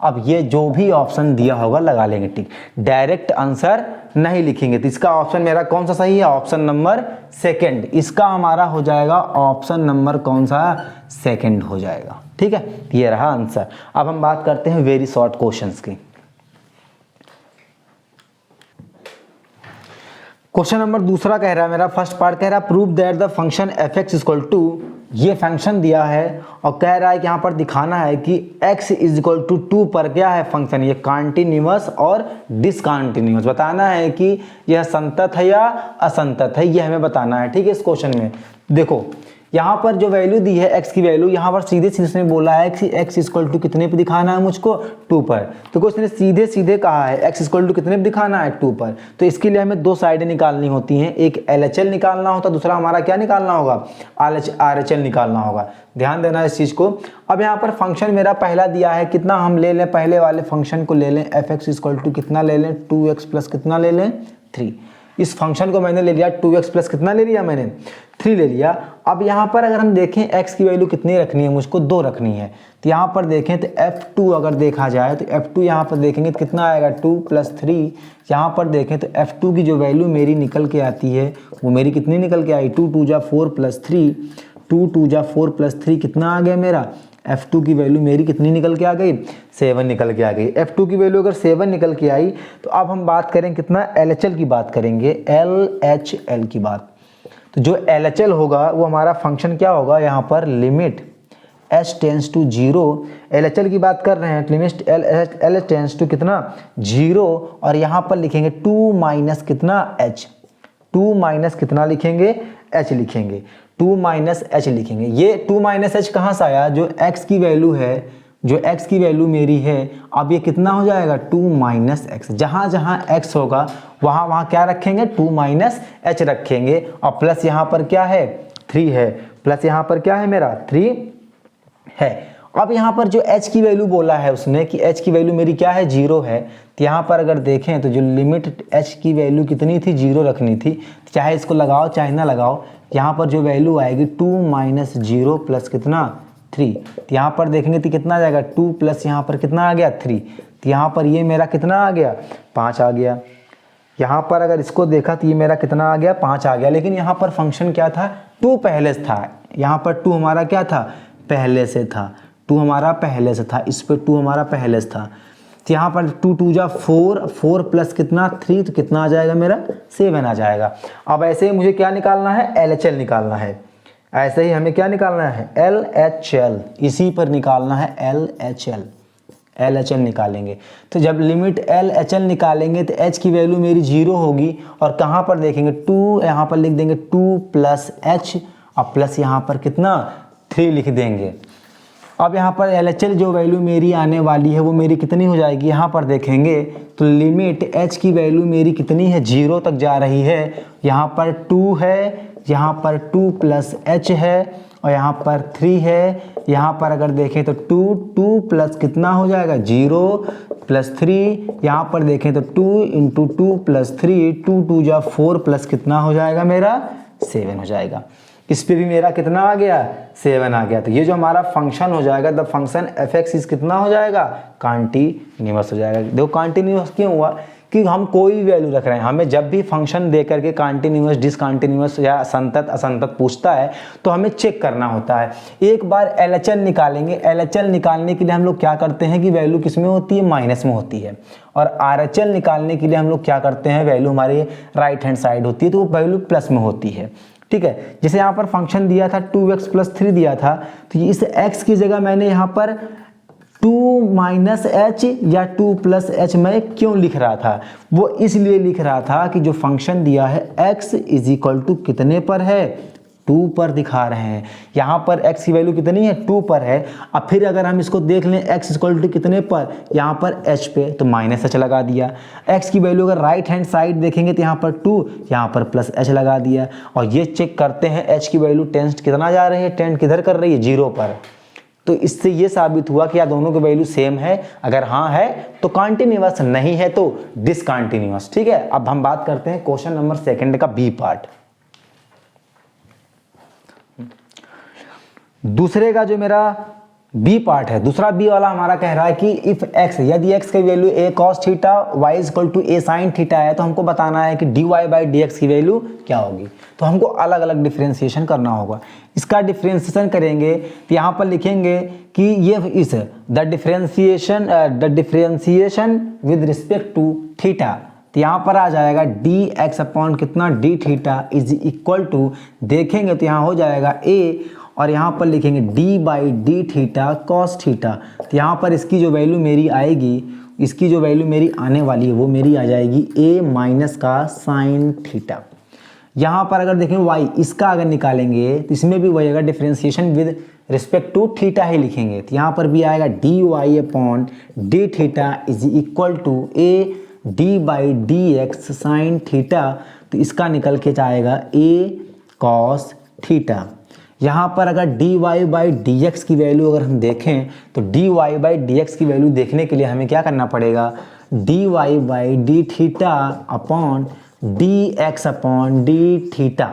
अब ये जो भी ऑप्शन दिया होगा लगा लेंगे टिक, डायरेक्ट आंसर नहीं लिखेंगे। तो इसका ऑप्शन मेरा कौन सा सही है, ऑप्शन नंबर सेकंड। इसका हमारा हो जाएगा ऑप्शन नंबर कौन सा, सेकंड हो जाएगा, ठीक है। ये रहा आंसर। अब हम बात करते हैं वेरी शॉर्ट क्वेश्चंस की। क्वेश्चन नंबर दूसरा कह रहा है मेरा, फर्स्ट पार्ट कह रहा है prove that the function f x equal to, ये फंक्शन दिया है और कह रहा है कि यहाँ पर दिखाना है कि x इज इक्वल टू 2 पर क्या है फंक्शन, ये कॉन्टिन्यूअस और डिसकॉन्टिन्यूअस। बताना है कि यह संतत है या असंतत है, ये हमें बताना है, ठीक है। इस क्वेश्चन में देखो यहाँ पर जो वैल्यू दी है x की वैल्यू, यहाँ पर सीधे सीधे उसने बोला है कि x इक्वल टू कितने पे दिखाना है मुझको, 2 पर। तो उसने सीधे सीधे कहा है x इक्वल टू कितने पे दिखाना है, 2 पर। तो इसके लिए हमें दो साइडें निकालनी होती हैं, एक LHL निकालना होता है, दूसरा हमारा क्या निकालना होगा, RHL निकालना होगा। ध्यान देना इस चीज़ को। अब यहाँ पर फंक्शन मेरा पहला दिया है कितना, हम ले लें पहले वाले फंक्शन को ले लें, एफ एक्स इक्वल टू कितना ले लें, 2x प्लस कितना ले लें, 3। इस फंक्शन को मैंने ले लिया 2x प्लस कितना ले लिया मैंने, 3 ले लिया। अब यहाँ पर अगर हम देखें x की वैल्यू कितनी रखनी है, मुझको 2 रखनी है। तो यहाँ पर देखें तो f2 अगर देखा जाए तो f2 यहाँ पर देखेंगे तो कितना आएगा, 2 प्लस 3। यहाँ पर देखें तो f2 की जो वैल्यू मेरी निकल के आती है वो मेरी कितनी निकल के आई, 2 2 जा 4 प्लस 3, 2 2 जा 4 प्लस 3 कितना आ गया मेरा, f2 की वैल्यू मेरी कितनी निकल के आ गई, 7 निकल के आ गई। f2 की वैल्यू अगर 7 निकल के आई तो अब हम बात करें कितना, LHL की बात करेंगे, LHL की बात। तो जो LHL होगा वो हमारा फंक्शन क्या होगा, यहाँ पर limit h tends to 0, LHL की बात कर रहे हैं, लिमिट L टेंस टू कितना 0, और यहाँ पर लिखेंगे 2 माइनस कितना h, 2 माइनस कितना लिखेंगे, h लिखेंगे, 2 माइनस h लिखेंगे। ये 2 माइनस h कहाँ से आया, जो x की वैल्यू है, जो x की वैल्यू मेरी है, अब ये कितना हो जाएगा 2 माइनस एक्स। जहाँ जहाँ x होगा वहाँ वहाँ क्या रखेंगे, 2 माइनस h रखेंगे, और प्लस यहाँ पर क्या है 3 है, प्लस यहाँ पर क्या है मेरा 3 है। अब यहाँ पर जो h की वैल्यू बोला है उसने कि h की वैल्यू मेरी क्या है 0 है, तो यहाँ पर अगर देखें तो जो लिमिट h की वैल्यू कितनी थी 0 रखनी थी, चाहे इसको लगाओ चाहे ना लगाओ, यहाँ पर जो वैल्यू आएगी 2 माइनस 0 प्लस कितना 3। तो यहाँ पर देखेंगे तो कितना आ जाएगा 2 प्लस यहाँ पर कितना आ गया 3, तो यहाँ पर ये मेरा कितना आ गया 5 आ गया। यहाँ पर अगर इसको देखा तो ये मेरा कितना आ गया 5 आ गया, लेकिन यहाँ पर फंक्शन क्या था 2 पहले से था, यहाँ पर 2 हमारा क्या था पहले से था, 2 हमारा पहले से था, इस पर 2 हमारा पहले से था। तो यहाँ पर 2 2 जा 4, 4 प्लस कितना 3, तो कितना आ जाएगा मेरा 7 आ जाएगा। अब ऐसे ही मुझे क्या निकालना है, LHL निकालना है। ऐसे ही हमें क्या निकालना है LHL, इसी पर निकालना है LHL, LHL निकालेंगे। तो जब लिमिट LHL निकालेंगे तो h की वैल्यू मेरी 0 होगी और कहाँ पर देखेंगे 2, यहाँ पर लिख देंगे 2 प्लस h और प्लस यहाँ पर कितना 3 लिख देंगे। अब यहाँ पर LHL जो वैल्यू मेरी आने वाली है वो मेरी कितनी हो जाएगी, यहाँ पर देखेंगे तो लिमिट h की वैल्यू मेरी कितनी है 0 तक जा रही है। यहाँ पर 2 है, यहाँ पर 2 प्लस h है और यहाँ पर 3 है। यहाँ पर अगर देखें तो 2 प्लस कितना हो जाएगा 0 प्लस 3, यहाँ पर देखें तो 2 इंटू 2 प्लस 3, 2 2 जा 4 प्लस कितना हो जाएगा मेरा 7 हो जाएगा। इस पे भी मेरा कितना आ गया 7 आ गया। तो ये जो हमारा फंक्शन हो जाएगा the function f x is कितना हो जाएगा कॉन्टिन्यूअस हो जाएगा। देखो कॉन्टिन्यूअस क्यों हुआ कि हम कोई वैल्यू रख रहे हैं, हमें जब भी फंक्शन दे करके कॉन्टिन्यूअस डिसकॉन्टिन्यूअस या संतत असंतत पूछता है तो हमें चेक करना होता है। एक बार LHL निकालेंगे, LHL निकालने के लिए हम लोग क्या करते हैं कि वैल्यू किस में होती है माइनस में होती है, और RHL निकालने के लिए हम लोग क्या करते हैं वैल्यू हमारी राइट हैंड साइड होती है तो वो वैल्यू प्लस में होती है। ठीक है, जैसे यहाँ पर फंक्शन दिया था 2x प्लस 3 दिया था तो इस x की जगह मैंने यहाँ पर 2 माइनस एच या 2 प्लस एच मैं क्यों लिख रहा था, वो इसलिए लिख रहा था कि जो फंक्शन दिया है x इज इक्वल टू कितने पर है 2 पर दिखा रहे हैं। यहाँ पर x की वैल्यू कितनी है 2 पर है। अब फिर अगर हम इसको देख लें x इक्वल टू कितने पर, यहाँ पर h पे तो माइनस h लगा दिया। x की वैल्यू अगर राइट हैंड साइड देखेंगे तो यहाँ पर 2, यहाँ पर प्लस h लगा दिया। और ये चेक करते हैं h की वैल्यू टेंड कितना जा रही है, टेंड किधर कर रही है 0 पर। तो इससे ये साबित हुआ कि या दोनों की वैल्यू सेम है, अगर हाँ है तो कॉन्टिन्यूअस, नहीं है तो डिसकॉन्टिन्यूअस। ठीक है, अब हम बात करते हैं क्वेश्चन नंबर 2 का बी पार्ट। दूसरे का जो मेरा बी पार्ट है, दूसरा बी वाला हमारा कह रहा है कि इफ x, यदि x की value a cos theta y equal to a sin theta है तो हमको बताना है कि dy बाई dx की वैल्यू क्या होगी। तो हमको अलग अलग डिफरेंशिएशन करना होगा। इसका डिफरेंशिएशन करेंगे तो यहाँ पर लिखेंगे कि ये is the differentiation with respect to theta, तो यहाँ पर आ जाएगा dx अपॉन कितना d theta is equal to, देखेंगे तो यहाँ हो जाएगा a और यहाँ पर लिखेंगे d by d theta cos theta. तो यहाँ पर इसकी जो वैल्यू मेरी आएगी, इसकी जो वैल्यू मेरी आने वाली है वो मेरी आ जाएगी a माइनस का साइन थीटा। यहाँ पर अगर देखें y, इसका अगर निकालेंगे तो इसमें भी वही आएगा differentiation with respect to theta ही लिखेंगे। तो यहाँ पर भी आएगा D Y upon D theta is equal to a d by D X sine theta. तो इसका निकल के जाएगा a कॉस थीटा। यहाँ पर अगर dy बाई dx की वैल्यू अगर हम देखें तो dy बाई dx की वैल्यू देखने के लिए हमें क्या करना पड़ेगा, dy by d theta upon dx upon D theta,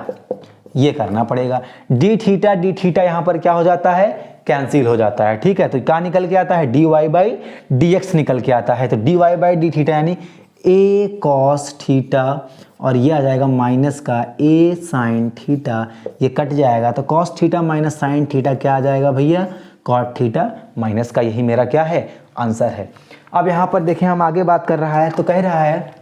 ये करना पड़ेगा। डी थीटा यहाँ पर क्या हो जाता है, कैंसिल हो जाता है। ठीक है, तो क्या निकल के आता है dy बाई dx निकल के आता है। तो dy बाई डी थीटा यानी a कॉस थीटा और ये आ जाएगा माइनस का a साइन थीटा, ये कट जाएगा तो cos theta minus sine theta क्या आ जाएगा भैया कॉट थीटा माइनस का। यही मेरा क्या है आंसर है। अब यहाँ पर देखें हम आगे बात कर रहा है तो कह रहा है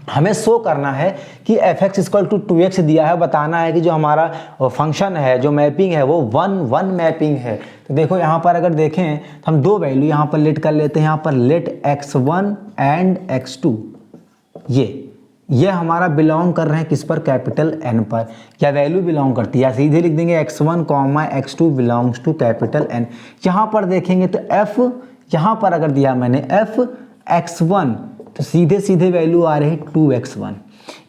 हमें शो करना है कि F x equal to 2x दिया है, बताना है कि जो हमारा फंक्शन है जो मैपिंग है वो 1 1 मैपिंग है। तो देखो यहाँ पर अगर देखें तो हम दो वैल्यू यहाँ पर लेट कर लेते हैं। यहाँ पर लेट x1 एंड x2, ये हमारा बिलोंग कर रहे हैं किस पर, कैपिटल N पर। क्या वैल्यू बिलोंग करती है, सीधे लिख देंगे x1 x2 belongs to capital N। यहाँ पर देखेंगे तो f, यहाँ पर अगर दिया मैंने f x1 तो सीधे सीधे वैल्यू आ रही 2x1।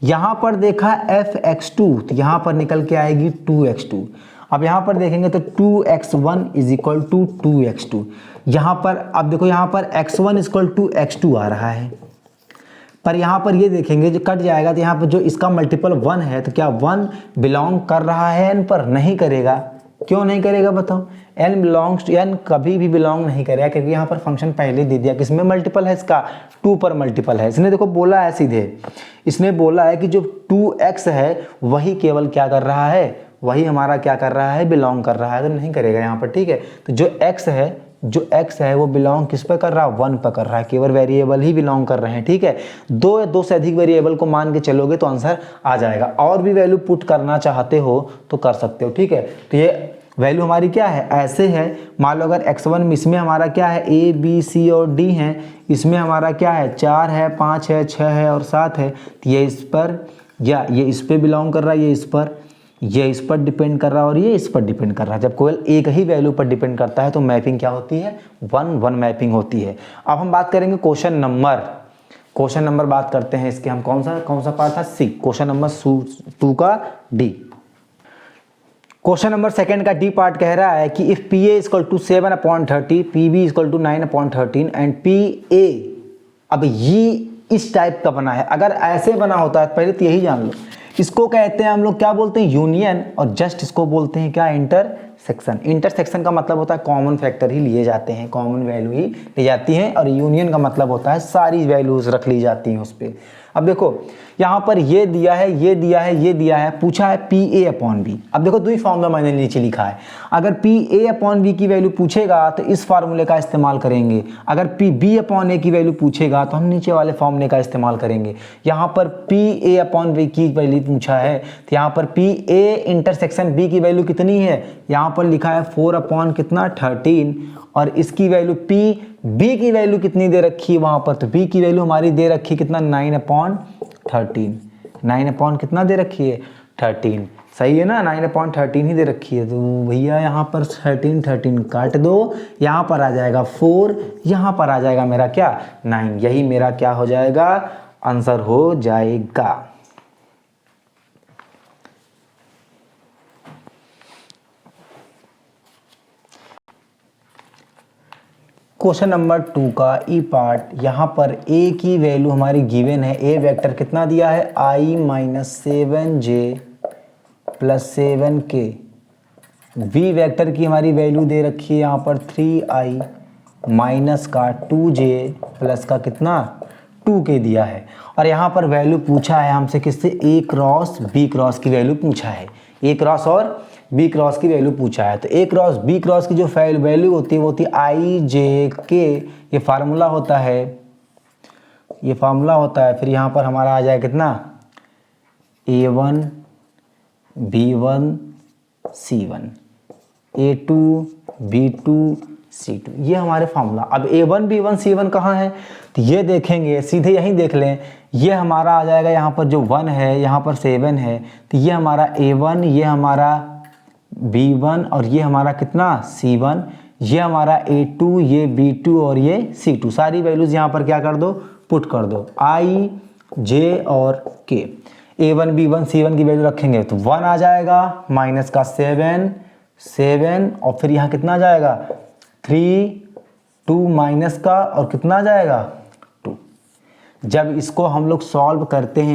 यहाँ पर देखा f x2 तो यहाँ पर निकल के आएगी 2x2। अब यहाँ पर देखेंगे तो 2x1 is equal to 2x2। यहाँ पर अब देखो यहाँ पर x1 इक्वल टू x2 आ रहा है, पर यहाँ पर ये देखेंगे जो कट जाएगा तो यहाँ पर जो इसका मल्टीपल 1 है तो क्या 1 बिलोंग कर रहा है n पर, नहीं करेगा। क्यों नहीं करेगा बताओ, n बिलोंग्स टू n कभी भी बिलोंग नहीं करेगा क्योंकि यहाँ पर फंक्शन पहले दे दिया किसमें मल्टीपल है, इसका 2 पर मल्टीपल है। इसने देखो बोला है सीधे, इसने बोला है कि जो 2x है वही केवल क्या कर रहा है, वही हमारा क्या कर रहा है बिलोंग कर रहा है, तो नहीं करेगा यहाँ पर। ठीक है, तो जो x है वो बिलोंग किस पर कर रहा है 1 पर कर रहा है, केवल वेरिएबल ही बिलोंग कर रहे हैं। ठीक है, दो से अधिक वेरिएबल को मान के चलोगे तो आंसर आ जाएगा। और भी वैल्यू पुट करना चाहते हो तो कर सकते हो। ठीक है, तो ये वैल्यू हमारी क्या है, ऐसे है। मान लो अगर x1 इसमें हमारा क्या है, a b c और d है, इसमें हमारा क्या है 4 है 5 है 6 है और 7 है, तो ये इस पर या ये इस पे बिलोंग कर रहा है, ये इस पर डिपेंड कर रहा है और ये इस पर डिपेंड कर रहा है। जब केवल एक ही वैल्यू पर डिपेंड करता है तो मैपिंग क्या होती है, 1-1 मैपिंग होती है। अब हम बात करेंगे क्वेश्चन नंबर बात करते हैं इसके। हम कौन सा पार्ट था, सी, क्वेश्चन नंबर 2 का डी। क्वेश्चन नंबर सेकंड का डी पार्ट कह रहा है कि if p a equal to 7/30, p b equal to 9/13 and p a, अब ये इस टाइप का बना है। अगर ऐसे बना होता है पहले तो यही जान लो, इसको कहते हैं हम लोग क्या बोलते हैं, यूनियन, और जस्ट इसको बोलते हैं क्या, इंटरसेक्शन। इंटरसेक्शन का मतलब होता है कॉमन फैक्टर ही लिए जाते हैं, कॉमन वैल्यू ही ली जाती है, और यूनियन का मतलब होता है सारी वैल्यूज रख ली जाती हैं उस पर। अब देखो यहाँ पर ये दिया है, पूछा है पी ए अपॉन बी। अब देखो दो ही फॉर्मूला मैंने नीचे लिखा है, अगर पी ए अपॉन बी की वैल्यू पूछेगा तो इस फार्मूले का इस्तेमाल करेंगे, अगर पी बी अपॉन ए की वैल्यू पूछेगा तो हम नीचे वाले फॉर्मूले का इस्तेमाल करेंगे। यहाँ पर पी ए अपॉन बी की वैल्यू पूछा है तो यहाँ पर पी ए इंटरसेक्शन बी की वैल्यू कितनी है, यहाँ पर लिखा है 4/13, और इसकी वैल्यू पी बी की वैल्यू कितनी दे रखी है वहाँ पर, तो बी की वैल्यू हमारी दे रखी है कितना, 9/13। 9 कितना दे रखी है, 13, सही है ना, 9/13 ही दे रखी है। तो भैया यहाँ पर 13 काट दो, यहाँ पर आ जाएगा 4, यहाँ पर आ जाएगा मेरा क्या 9, यही मेरा क्या हो जाएगा, आंसर हो जाएगा। क्वेश्चन नंबर 2 का ई पार्ट, यहाँ पर a की वैल्यू हमारी गिवन है, a वेक्टर कितना दिया है, i-7j + 7k, b वेक्टर की हमारी वैल्यू दे रखी है यहाँ पर 3i माइनस का 2j प्लस का कितना 2k दिया है, और यहाँ पर वैल्यू पूछा है हमसे किससे, a क्रॉस b क्रॉस की वैल्यू पूछा है, a क्रॉस और बी क्रॉस की वैल्यू पूछा है। तो ए क्रॉस बी क्रॉस की जो वैल्यू होती है वो होती है आई जे के, ये फार्मूला होता है, फिर यहाँ पर हमारा आ जाए कितना A1 B1 C1 A2 B2 C2, ये हमारे फार्मूला। अब A1 B1 C1 कहाँ है, तो ये देखेंगे सीधे यहीं देख लें, ये हमारा आ जाएगा यहाँ पर जो 1 है, यहाँ पर 7 है, तो ये हमारा A1, ये हमारा B1 और ये हमारा कितना C1, ये हमारा A2, ये B2 और ये C2, सारी वैल्यूज यहाँ पर क्या कर दो, पुट कर दो, I J और K। A1 B1 C1 की वैल्यू रखेंगे तो 1 आ जाएगा, माइनस का 7 और फिर यहाँ कितना आ जाएगा 3, 2 माइनस का और कितना आ जाएगा 2। जब इसको हम लोग सॉल्व करते हैं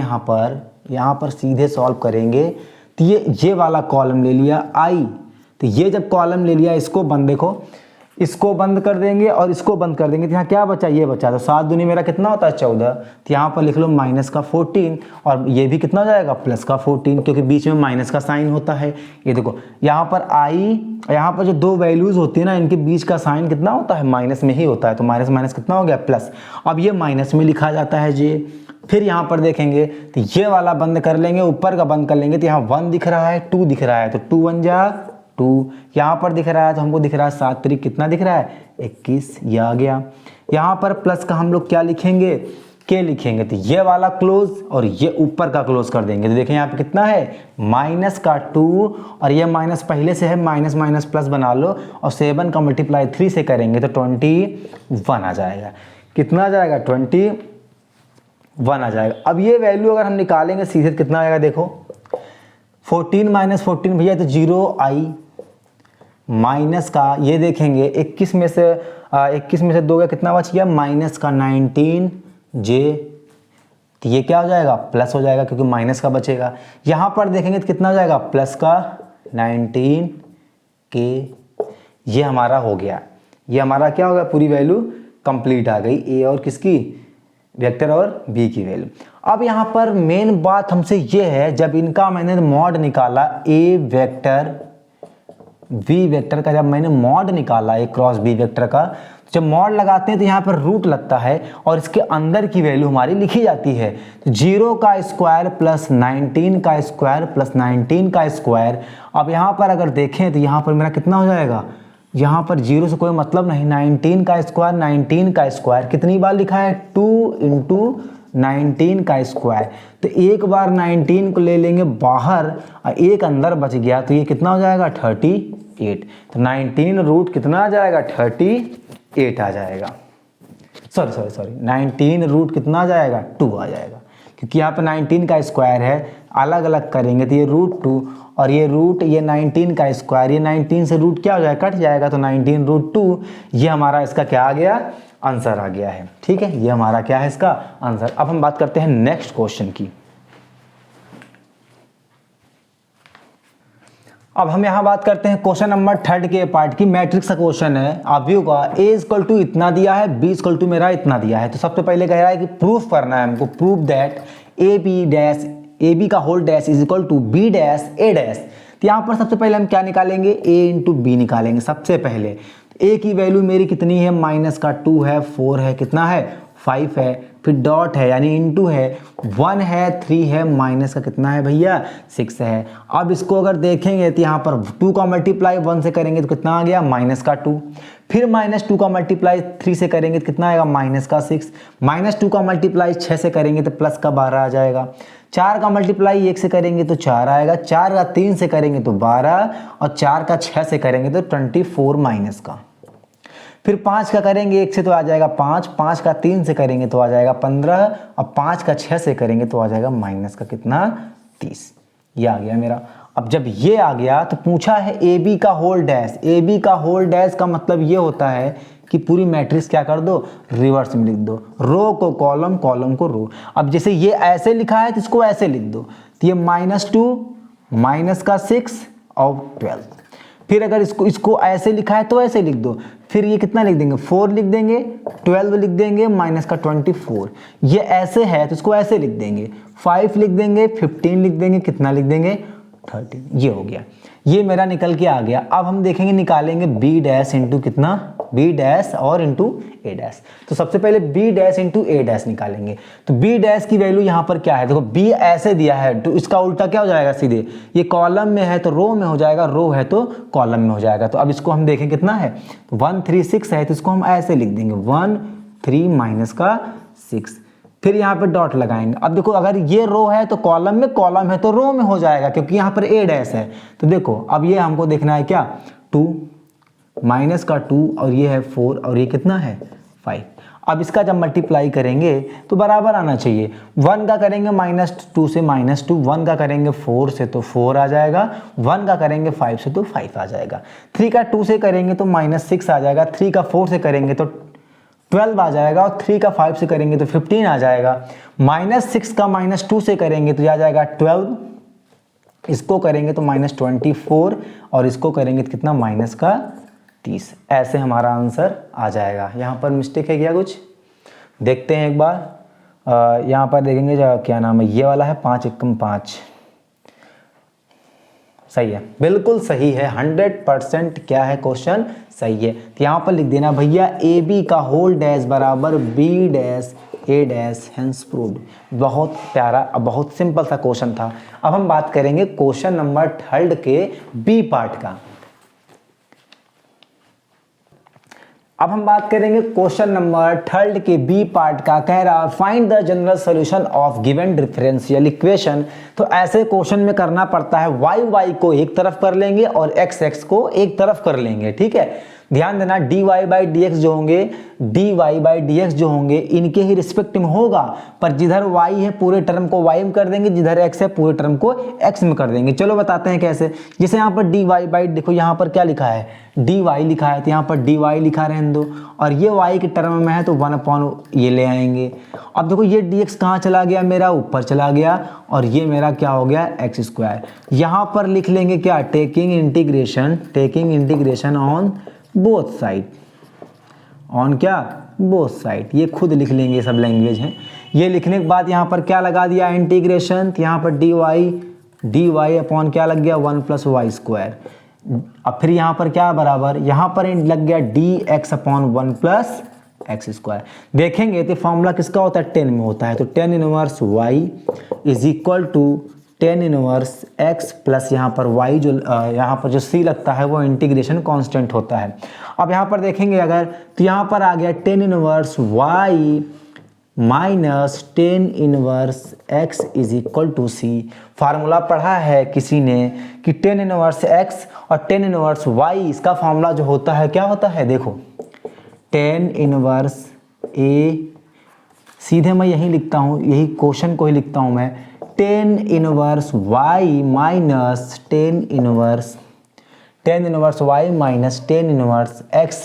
यहाँ पर सीधे सॉल्व करेंगे तो ये वाला कॉलम ले लिया i, तो ये जब कॉलम ले लिया इसको बंद कर देंगे और इसको बंद कर देंगे, तो यहाँ क्या बचा, ये बचा, तो 7 दूनी मेरा कितना होता है 14, तो यहाँ पर लिख लो माइनस का 14 और ये भी कितना हो जाएगा प्लस का 14, क्योंकि बीच में माइनस का साइन होता है। ये देखो यहाँ पर यहाँ पर जो दो वैल्यूज होती है ना, इनके बीच का साइन कितना होता है, माइनस में ही होता है, तो माइनस माइनस कितना हो गया प्लस। अब ये माइनस में लिखा जाता है जे, फिर यहाँ पर देखेंगे तो ये वाला बंद कर लेंगे, ऊपर का बंद कर लेंगे, तो यहाँ 1 दिख रहा है 2 दिख रहा है, तो 2 1 जा 2, यहाँ पर दिख रहा है तो हमको दिख रहा है 7 3 कितना दिख रहा है 21, ये आ गया। यहाँ पर प्लस का हम लोग क्या लिखेंगे, के लिखेंगे, तो ये वाला क्लोज और ये ऊपर का क्लोज कर देंगे, तो देखें यहाँ पे कितना है माइनस का 2 और ये माइनस पहले से है, माइनस माइनस प्लस बना लो और 7 का मल्टीप्लाई 3 से करेंगे तो 21 आ जाएगा। कितना आ जाएगा 21 आ जाएगा। अब ये वैल्यू अगर हम निकालेंगे सीधे कितना आएगा, देखो 14 माइनस 14 भैया तो 0i माइनस का ये देखेंगे 21 में से 2 का कितना बच गया माइनस का 19j, तो ये क्या हो जाएगा प्लस हो जाएगा क्योंकि माइनस का बचेगा। यहाँ पर देखेंगे तो कितना हो जाएगा प्लस का 19k, ये हमारा हो गया, ये हमारा क्या हो गया पूरी वैल्यू कंप्लीट आ गई, ए और किसकी वेक्टर और बी की वैल्यू। अब यहाँ पर मेन बात हमसे ये है, जब इनका मैंने मॉड निकाला ए वेक्टर बी वेक्टर का, जब मैंने मॉड निकाला ए क्रॉस बी वेक्टर का, जब मॉड लगाते हैं तो यहाँ पर रूट लगता है और इसके अंदर की वैल्यू हमारी लिखी जाती है। तो 0 का स्क्वायर प्लस 19 का स्क्वायर प्लस 19 का स्क्वायर। अब यहाँ पर अगर देखें तो यहाँ पर मेरा कितना हो जाएगा, यहाँ पर 0 से कोई मतलब नहीं, 19 का स्क्वायर 19 का स्क्वायर कितनी बार लिखा है, 2 इंटू 19 का स्क्वायर। तो एक बार 19 को ले लेंगे बाहर और एक अंदर बच गया तो ये कितना हो जाएगा, 38। तो 19 रूट कितना आ जाएगा, 38 आ जाएगा। सॉरी 19 रूट कितना आ जाएगा, 2 आ जाएगा, क्योंकि यहाँ पे 19 का स्क्वायर है, अलग अलग करेंगे तो ये √2 और ये रूट, ये 19 का स्क्वायर, ये 19 से रूट क्या हो जाएगा, कट जाएगा, तो 19 √2 ये हमारा इसका क्या आ गया, आंसर आ गया है। ठीक है, ये हमारा क्या है, इसका आंसर। अब हम बात करते हैं नेक्स्ट क्वेश्चन की। अब हम यहाँ बात करते हैं क्वेश्चन नंबर 3 के पार्ट की। मैट्रिक्स का क्वेश्चन है, आप व्यू का a = इतना दिया है, b = मेरा इतना दिया है। तो सबसे पहले कह रहा है कि प्रूफ करना है हमको, प्रूफ दैट ab का whole dash is equal to b dash a dash. तो यहाँ पर सबसे पहले हम क्या निकालेंगे, a इंटू बी निकालेंगे सबसे पहले। a की वैल्यू मेरी कितनी है, -2 है, 4 है, कितना है, 5 है, फिर डॉट है यानी इंटू है, 1 है, 3 है, माइनस का कितना है भैया, 6 है। अब इसको अगर देखेंगे तो यहाँ पर 2 का मल्टीप्लाई 1 से करेंगे तो कितना आ गया, -2, फिर -2 का मल्टीप्लाई 3 से करेंगे तो कितना आएगा, -6, -2 का मल्टीप्लाई 6 से करेंगे तो प्लस का 12 आ जाएगा, 4 का मल्टीप्लाई 1 से करेंगे तो 4 आएगा, 4 का 3 से करेंगे तो 12 और 4 का 6 से करेंगे तो 24 माइनस का, फिर 5 का करेंगे 1 से तो आ जाएगा 5, 5 का 3 से करेंगे तो आ जाएगा 15 और 5 का 6 से करेंगे तो आ जाएगा माइनस का कितना, 30। ये आ गया मेरा। अब जब ये आ गया तो पूछा है AB का होल डैश। AB का होल डैश का मतलब ये होता है कि पूरी मैट्रिक्स क्या कर दो, रिवर्स में लिख दो, रो को कॉलम, कॉलम को रो। अब जैसे ये ऐसे लिखा है तो इसको ऐसे लिख दो, तो ये -2 माइनस का 6 और 12। फिर अगर इसको ऐसे लिखा है तो ऐसे लिख दो, फिर ये कितना लिख देंगे, 4 लिख देंगे, 12 लिख देंगे, माइनस का 24। ये ऐसे है तो इसको ऐसे लिख देंगे, 5 लिख देंगे, 15 लिख देंगे, कितना लिख देंगे, 13। ये हो गया, ये मेरा निकल के आ गया। अब हम देखेंगे, निकालेंगे b डैश इंटू कितना, b डैश और इंटू a डैश। तो सबसे पहले b dash into a dash निकालेंगे। तो b डैश की वैल्यू यहाँ पर क्या है, देखो b ऐसे दिया है तो इसका उल्टा क्या हो जाएगा, सीधे ये कॉलम में है तो रो में हो जाएगा, रो है तो कॉलम में हो जाएगा। तो अब इसको हम देखें कितना है, 136 है तो इसको हम ऐसे लिख देंगे, 1 3 माइनस का 6, फिर यहाँ पे डॉट लगाएंगे। अब देखो अगर ये रो है तो कॉलम में, कॉलम है तो रो में हो जाएगा, क्योंकि यहाँ पर a डैश है। तो देखो अब ये हमको देखना है क्या, 2 माइनस का 2 और ये है 4 और ये कितना है 5। अब इसका जब मल्टीप्लाई करेंगे तो बराबर आना चाहिए, 1 का करेंगे -2 से -2, 1 का करेंगे 4 से तो 4 आ जाएगा, 1 का करेंगे 5 से तो 5 आ जाएगा, 3 का 2 से करेंगे तो -6 आ जाएगा, 3 का 4 से करेंगे तो 12 आ जाएगा और 3 का 5 से करेंगे तो 15 आ जाएगा, -6 का -2 से करेंगे तो आ जाएगा 12, इसको करेंगे तो -24 और इसको करेंगे तो कितना, माइनस का 30। ऐसे हमारा आंसर आ जाएगा। यहाँ पर मिस्टेक है क्या कुछ, देखते हैं एक बार। यहाँ पर देखेंगे क्या नाम है, ये वाला है 5 एकम 5, सही है, बिल्कुल सही है, 100% क्या है क्वेश्चन सही है। तो यहाँ पर लिख देना भैया AB का होल डैश बराबर B dash A dash, hence proved. बहुत प्यारा, बहुत सिंपल सा क्वेश्चन था। अब हम बात करेंगे क्वेश्चन नंबर 3 के B पार्ट का। अब हम बात करेंगे क्वेश्चन नंबर 3 के बी पार्ट का। कह रहा find the general solution of given differential equation. तो ऐसे क्वेश्चन में करना पड़ता है y को एक तरफ कर लेंगे और x को एक तरफ कर लेंगे, ठीक है। ध्यान देना dy बाई डी एक्स जो होंगे, dy बाई डी एक्स जो होंगे इनके ही रिस्पेक्ट में होगा, पर जिधर y है पूरे टर्म को y में कर देंगे, जिधर x है पूरे टर्म को x में कर देंगे। चलो बताते हैं कैसे। जैसे यहाँ पर dy बाई, देखो यहाँ पर क्या लिखा है, dy लिखा है, तो यहाँ पर dy लिखा रहने दो, और ये y के टर्म में है तो 1/, ये ले आएंगे। अब देखो ये dx कहाँ चला गया, मेरा ऊपर चला गया, और ये मेरा क्या हो गया, x²। यहाँ पर लिख लेंगे क्या, taking integration on both side, on क्या, बोथ साइड। ये खुद लिख लेंगे, ये सब लैंग्वेज हैं। ये लिखने के बाद यहाँ पर क्या लगा दिया, इंटीग्रेशन, तो यहाँ पर dy अपॉन क्या लग गया, 1 + y²। अब फिर यहाँ पर क्या बराबर, यहाँ पर लग गया dx/1 प्लस एक्स स्क्वायर। देखेंगे तो फॉर्मूला किसका होता है, 10 में होता है, तो 10 inverse y is equal to 10 inverse x plus यहाँ पर y जो यहाँ पर जो c लगता है वो इंटीग्रेशन कांस्टेंट होता है। अब यहाँ पर देखेंगे अगर, तो यहाँ पर आ गया 10 inverse y minus 10 inverse x is equal to c। Formula पढ़ा है किसी ने कि 10 इनवर्स x और 10 इनवर्स y, इसका फार्मूला जो होता है क्या होता है, देखो 10 इनवर्स a, सीधे मैं यही लिखता हूँ, यही क्वेश्चन को ही लिखता हूँ मैं, 10 inverse y minus 10 inverse y minus 10 inverse x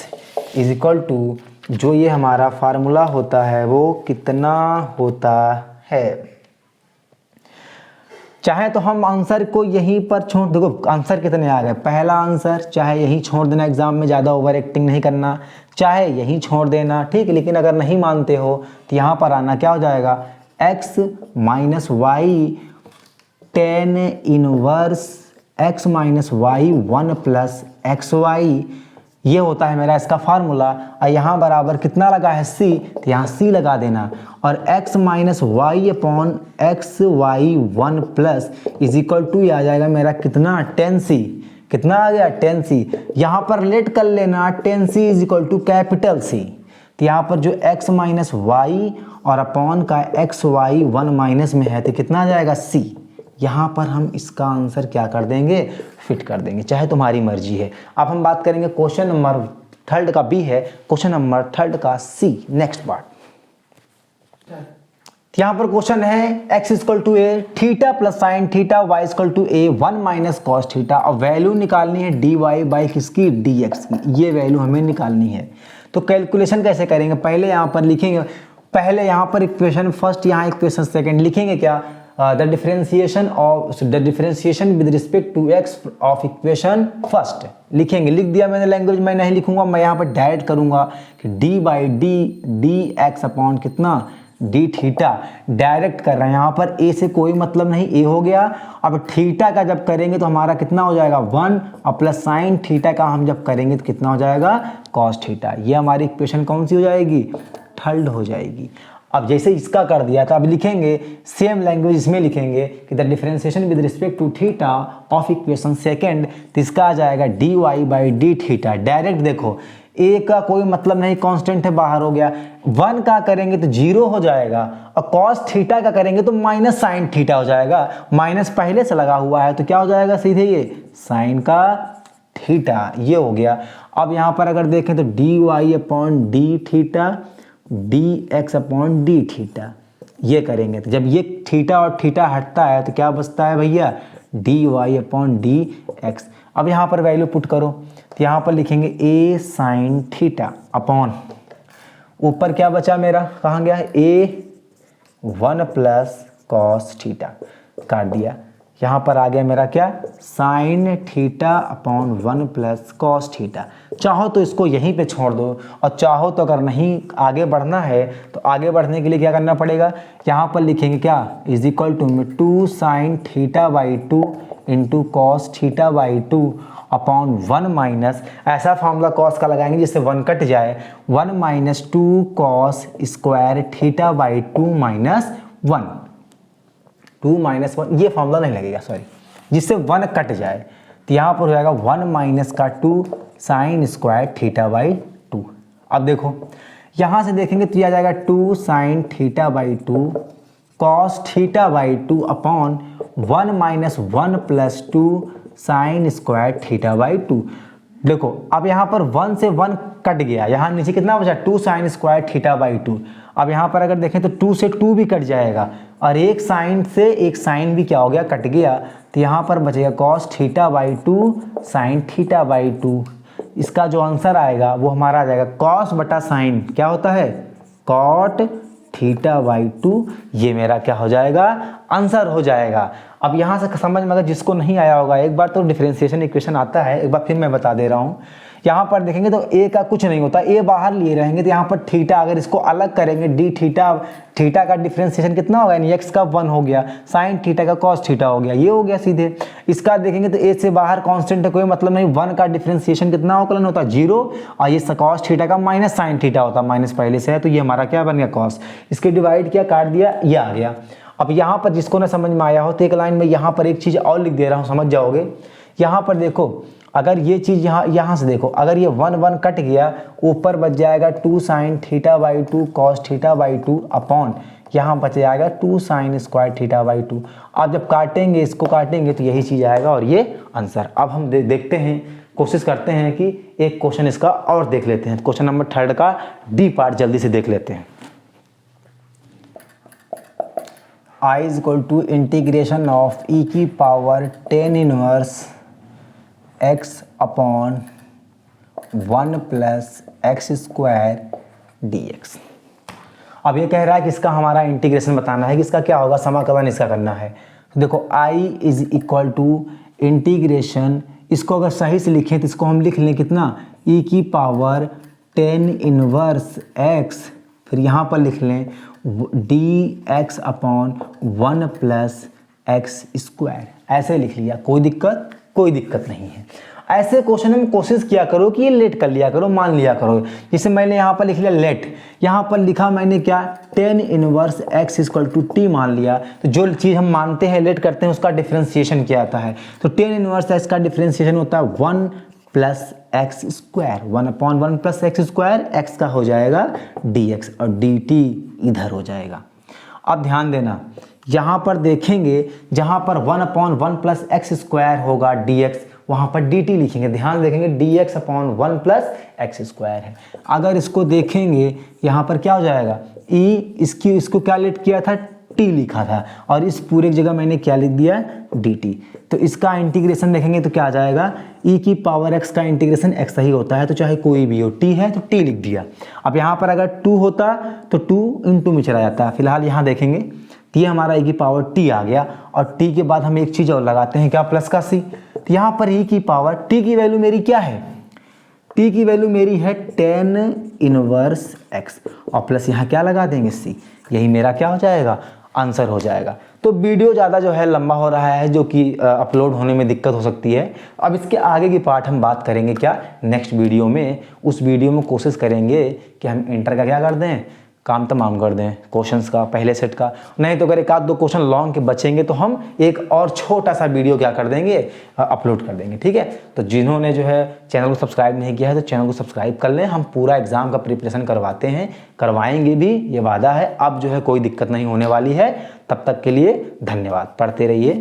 is equal to, जो ये हमारा फार्मूला होता है वो कितना होता है। चाहे तो हम आंसर को यहीं पर छोड़, देखो आंसर कितने आ गए, पहला आंसर चाहे यहीं छोड़ देना, एग्जाम में ज़्यादा ओवर एक्टिंग नहीं करना, चाहे यहीं छोड़ देना, ठीक है। लेकिन अगर नहीं मानते हो तो यहाँ पर आना, क्या हो जाएगा, x minus y 10 inverse x minus y 1 plus x y, ये होता है मेरा इसका फार्मूला। और यहाँ बराबर कितना लगा है c, तो यहाँ c लगा देना, और x minus y upon x y 1 plus is equal to, ये आ जाएगा मेरा कितना, 10c। कितना आ गया, 10c। यहाँ पर लेट कर लेना, 10c is equal to capital C। तो यहाँ पर जो x माइनस वाई और अपॉन का एक्स वाई 1 माइनस में है, तो कितना आ जाएगा c। यहाँ पर हम इसका आंसर क्या कर देंगे, फिट कर देंगे, चाहे तुम्हारी मर्जी है। अब हम बात करेंगे क्वेश्चन नंबर 3 का B है, क्वेश्चन नंबर 3 का C, नेक्स्ट पार्ट। यहाँ पर क्वेश्चन है x equal to a, theta plus sine theta, y equal to a 1 minus cos theta, और वैल्यू निकालनी है dy बाई किसकी, dx की, ये वैल्यू हमें निकालनी है। तो कैलकुलेशन कैसे करेंगे, पहले यहाँ पर लिखेंगे, पहले यहाँ पर इक्वेशन फर्स्ट, यहाँ इक्वेशन सेकंड, लिखेंगे क्या, the differentiation with respect to x of equation first लिखेंगे। लिख दिया मैंने, लैंग्वेज मैं नहीं लिखूंगा, मैं यहाँ पर डायरेक्ट करूंगा कि D by D x upon कितना, डी थीटा, डायरेक्ट कर रहे हैं। यहाँ पर ए से कोई मतलब नहीं, ए हो गया। अब थीटा का जब करेंगे तो हमारा कितना हो जाएगा 1, और प्लस साइन थीटा का हम जब करेंगे तो कितना हो जाएगा, कॉस थीटा। ये हमारी इक्वेशन कौन सी हो जाएगी, थर्ड हो जाएगी। अब जैसे इसका कर दिया तो अब लिखेंगे सेम लैंग्वेज, इसमें लिखेंगे कि the differentiation with respect to theta of equation second, तो इसका आ जाएगा d Y by d theta. Direct देखो, ए का कोई मतलब नहीं, कांस्टेंट है, बाहर हो गया। 1 का करेंगे तो 0 हो जाएगा, और कॉस थीटा का करेंगे तो माइनस साइन थीटा हो जाएगा। माइनस पहले से लगा हुआ है तो क्या हो जाएगा, सीधे ये साइन का थीटा, ये हो गया। अब यहाँ पर अगर देखें तो d Y upon D theta, d x upon D theta, ये करेंगे तो जब ये थीटा और थीटा हटता है तो क्या बचता है भैया, d Y upon d x. अब यहाँ पर वैल्यू पुट करो तो यहाँ पर लिखेंगे ए साइन थीटा अपॉन, ऊपर क्या बचा मेरा, कहाँ गया है, ए 1 प्लस कॉस थीटा, काट दिया। यहाँ पर आ गया मेरा क्या, sine theta upon 1 plus cos theta. चाहो तो इसको यहीं पे छोड़ दो, और चाहो तो अगर नहीं आगे बढ़ना है तो आगे बढ़ने के लिए क्या करना पड़ेगा, यहाँ पर लिखेंगे क्या, इज इक्वल टू में 2 sine theta by 2 into cos theta by 2 upon 1 minus, ऐसा फॉर्मूला कॉस का लगाएंगे जिससे 1 कट जाए, 1 minus 2 cos square theta by 2 minus 1, 2 minus 1, ये फॉर्मूला नहीं लगेगा, सॉरी, जिससे 1 कट जाए। तो यहाँ पर हो जाएगा 1 माइनस का 2 साइन स्क्वायर थीटा बाई 2। अब देखो यहाँ से देखेंगे तो यह आ जाएगा 2 sine theta by 2 cos theta by 2 upon 1 minus 1 plus 2 sine square theta by 2। देखो अब यहाँ पर 1 से 1 कट गया, यहाँ नीचे कितना बचा, 2 साइन स्क्वायर थीटा बाई 2। अब यहाँ पर अगर देखें तो 2 से 2 भी कट जाएगा, और एक साइन से एक साइन भी क्या हो गया, कट गया। तो यहाँ पर बचेगा cos theta by 2 sine theta by 2। इसका जो आंसर आएगा वो हमारा आ जाएगा कॉस बटा साइन, क्या होता है, कॉट थीटा बाई 2। ये मेरा क्या हो जाएगा, आंसर हो जाएगा। अब यहाँ से समझ में अगर जिसको नहीं आया होगा, एक बार तो डिफरेंशिएशन इक्वेशन आता है, एक बार फिर मैं बता दे रहा हूँ। यहाँ पर देखेंगे तो ए का कुछ नहीं होता, ए बाहर लिए रहेंगे तो यहाँ पर थीटा अगर इसको अलग करेंगे डी थीटा, थीटा का डिफ्रेंसिएशन कितना होगा, यानी एक्स का 1 हो गया, साइन थीटा का कॉस थीटा हो गया, ये हो गया सीधे। इसका देखेंगे तो ए से बाहर कांस्टेंट है, कोई मतलब नहीं, 1 का डिफ्रेंसिएशन कितना अवकलन होता है 0, और ये कॉस थीटा का माइनस साइन थीटा होता है, माइनस पहले से है तो ये हमारा क्या बन गया कॉस, इसके डिवाइड किया काट दिया ये आ गया। अब यहाँ पर जिसको ना समझ में आया हो तो एक लाइन में यहाँ पर एक चीज़ और लिख दे रहा हूँ, समझ जाओगे। यहाँ पर देखो अगर ये चीज़ यहाँ से देखो, अगर ये 1 1 कट गया, ऊपर बच जाएगा 2 sine theta by 2 cos theta by 2 upon यहाँ बच जाएगा 2 साइन स्क्वायर थीटा बाई 2। आप जब काटेंगे इसको काटेंगे तो यही चीज़ आएगा और ये आंसर। अब हम देखते हैं, कोशिश करते हैं कि एक क्वेश्चन इसका और देख लेते हैं। क्वेश्चन नंबर 3 का डी पार्ट जल्दी से देख लेते हैं। I is equal to integration of E की power 10 inverse X upon 1 plus X square D x. अब ये कह रहा है कि इसका हमारा इंटीग्रेशन बताना है कि इसका क्या होगा, समाकलन इसका करना है। तो देखो I is equal to integration, इसको अगर सही से लिखें तो इसको हम लिख लें कितना, ई की पावर 10 इनवर्स एक्स, फिर यहाँ पर लिख लें D x upon 1 plus X square, ऐसे लिख लिया, कोई दिक्कत नहीं है। ऐसे क्वेश्चन में कोशिश किया करो कि ये लेट कर लिया करो, मान लिया करो। जैसे मैंने यहाँ पर लिख लिया लेट, यहाँ पर लिखा मैंने क्या 10 inverse x equal to t मान लिया, तो जो चीज़ हम मानते हैं लेट करते हैं उसका डिफ्रेंसिएशन क्या आता है, तो 10 इनवर्स एक्स का डिफ्रेंसिएशन होता है 1 plus X square, 1 upon 1 plus X square, x का हो जाएगा डी एक्स और डी टी इधर हो जाएगा। अब ध्यान देना, यहाँ पर देखेंगे जहाँ पर 1 अपॉन 1 प्लस एक्स स्क्वायर होगा डी एक्स, वहाँ पर डी टी लिखेंगे, ध्यान देखेंगे D x upon 1 plus X square है। अगर इसको देखेंगे यहाँ पर क्या हो जाएगा, ई इसको क्या लेट किया था, टी लिखा था, और इस पूरे जगह मैंने क्या लिख दिया, डी टी। तो इसका इंटीग्रेशन देखेंगे तो क्या आ जाएगा, ई की पावर एक्स का इंटीग्रेशन एक्स ही होता है, तो चाहे कोई भी हो, टी है तो टी लिख दिया। अब यहाँ पर अगर 2 होता तो 2 इन 2 में चला जाता। फिलहाल यहाँ देखेंगे तो ये हमारा ई की पावर टी आ गया, और टी के बाद हम एक चीज़ और लगाते हैं क्या, प्लस का सी। तो यहाँ पर ई की पावर, टी की वैल्यू मेरी क्या है, टी की वैल्यू मेरी है 10 इनवर्स एक्स, और प्लस यहाँ क्या लगा देंगे सी, यही मेरा क्या हो जाएगा, आंसर हो जाएगा। तो वीडियो ज़्यादा जो है लंबा हो रहा है, जो कि अपलोड होने में दिक्कत हो सकती है। अब इसके आगे की पार्ट हम बात करेंगे क्या नेक्स्ट वीडियो में। उस वीडियो में कोशिश करेंगे कि हम इंटर का क्या कर दें, काम तमाम कर दें क्वेश्चंस का, पहले सेट का। नहीं तो अगर एक आध दो क्वेश्चन लॉन्ग के बचेंगे तो हम एक और छोटा सा वीडियो क्या कर देंगे, अपलोड कर देंगे, ठीक है। तो जिन्होंने जो है चैनल को सब्सक्राइब नहीं किया है तो चैनल को सब्सक्राइब कर लें। हम पूरा एग्जाम का प्रिपरेशन करवाते हैं, करवाएंगे भी, ये वादा है। अब जो है कोई दिक्कत नहीं होने वाली है। तब तक के लिए धन्यवाद, पढ़ते रहिए।